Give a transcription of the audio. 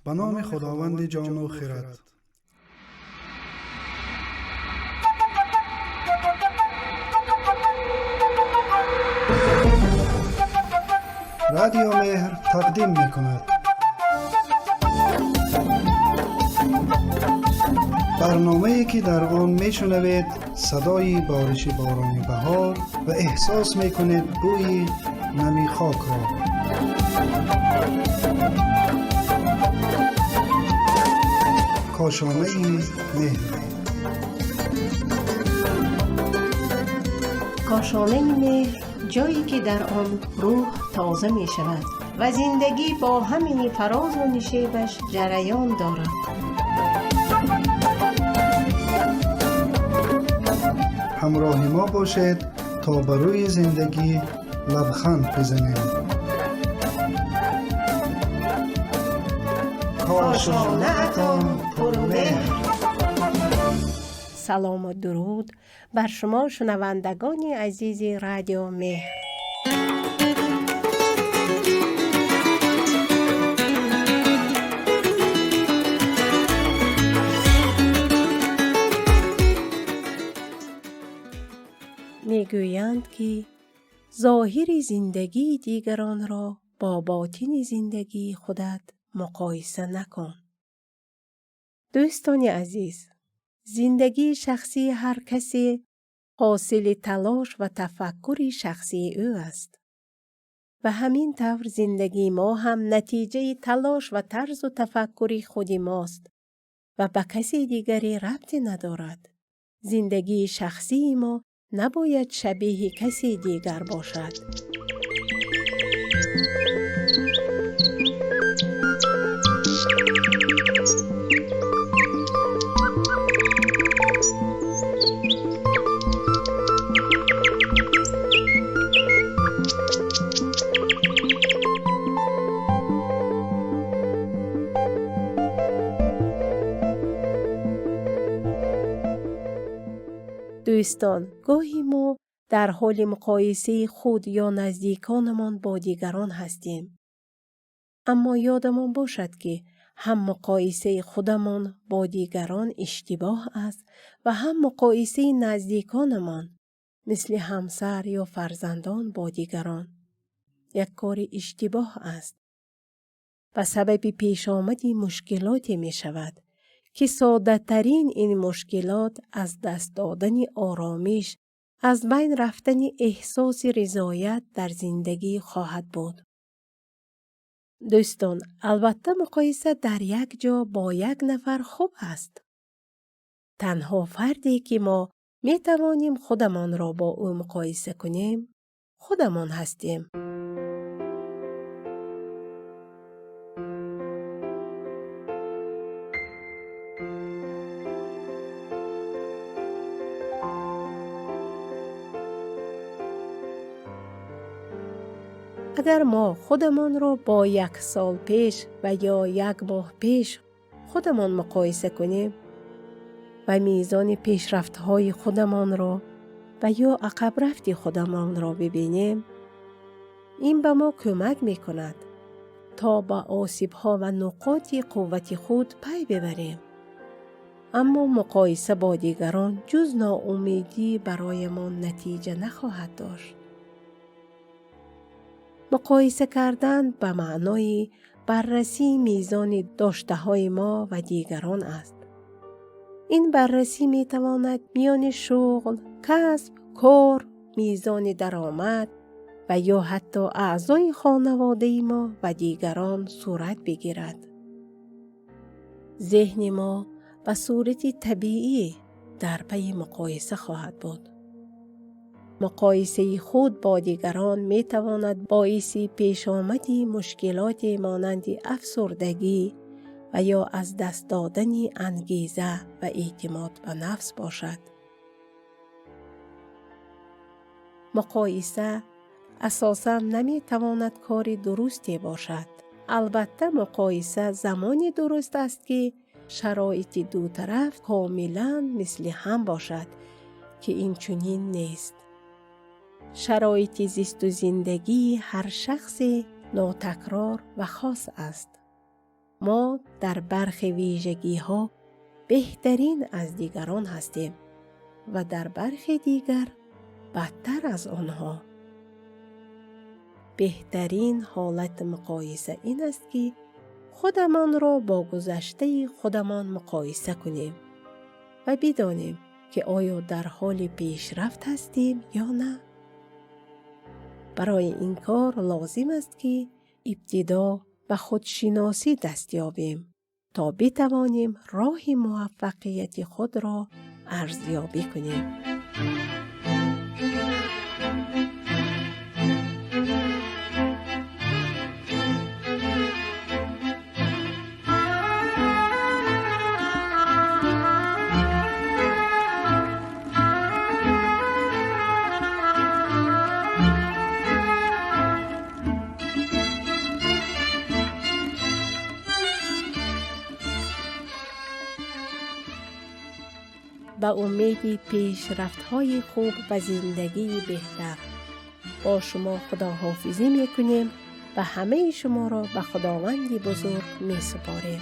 به نام خداوند جان و خرد. رادیو مهر تقدیم می‌کند برنامه‌ای که در آن می‌شنوید صدای بارش باران بهار و احساس می‌کنید بوی نمی خاک را. کاشانه مهر. کاشانه مهر، جایی که در آن روح تازه می شود و زندگی با همین فراز و نشیبش جریان دارد. همراه ما باشید تا بر روی زندگی لبخند بزنیم. کاشانه‌تان پرمهر. سلام و درود بر شما شنوندگان عزیز رادیو مهر. میگویند که ظاهر زندگی دیگران را با باطن زندگی خودت مقایسه نکن. دوستان عزیز، زندگی شخصی هر کسی حاصل تلاش و تفکر شخصی او است و همین طور زندگی ما هم نتیجه تلاش و طرز و تفکر خود ماست و به کسی دیگری ربطی ندارد. زندگی شخصی ما نباید شبیه کسی دیگر باشد. دوستان، گاهی ما در حال مقایسه خود یا نزدیکانمان با دیگران هستیم. اما یادمان باشد که هم مقایسه خودمان با دیگران اشتباه است و هم مقایسه نزدیکانمان مثل همسر یا فرزندان با دیگران یک کار اشتباه است و سبب پیش آمد مشکلاتی می شود که ساده ترین این مشکلات از دست دادن آرامش، از بین رفتن احساس رضایت در زندگی خواهد بود. دوستان، البته مقایسه در یک جا با یک نفر خوب است. تنها فردی که ما می توانیم خودمان را با او مقایسه کنیم، خودمان هستیم. اگر ما خودمان را با یک سال پیش و یا یک ماه پیش خودمان مقایسه کنیم و میزان پیشرفت‌های خودمان را و یا عقب رفت خودمان را ببینیم، این به ما کمک می‌کند تا با آسیب‌ها و نقاط قوت خود پی ببریم. اما مقایسه با دیگران جز ناامیدی برای ما نتیجه نخواهد داشت. مقایسه کردن به معنای بررسی میزان داشته‌های ما و دیگران است. این بررسی می تواند میان شغل، کسب، کار، میزان درآمد و یا حتی اعضای خانواده ما و دیگران صورت بگیرد. ذهن ما به صورت طبیعی در پی مقایسه خواهد بود. مقایسه خود با دیگران می تواند باعث پیش آمد مشکلات مانند افسردگی و یا از دست دادن انگیزه و اعتماد به نفس باشد. مقایسه اساساً نمی تواند کار درستی باشد. البته مقایسه زمانی درست است که شرایط دو طرف کاملاً مثل هم باشد که این چنین نیست. شرایط زیست و زندگی هر شخص ناتکرار و خاص است. ما در برخی ویژگی‌ها بهترین از دیگران هستیم و در برخی دیگر بدتر از آنها. بهترین حالت مقایسه این است که خودمان را با گذشته خودمان مقایسه کنیم و بدانیم که آیا در حال پیشرفت هستیم یا نه. برای این کار لازم است که ابتدا به خودشناسی دست یابیم تا بتوانیم راه موفقیت خود را ارزیابی کنیم. به امید پیشرفت‌های خوب و زندگی بهتر با شما خداحافظی می‌کنیم و همه شما را به خداوند بزرگ می‌سپاریم.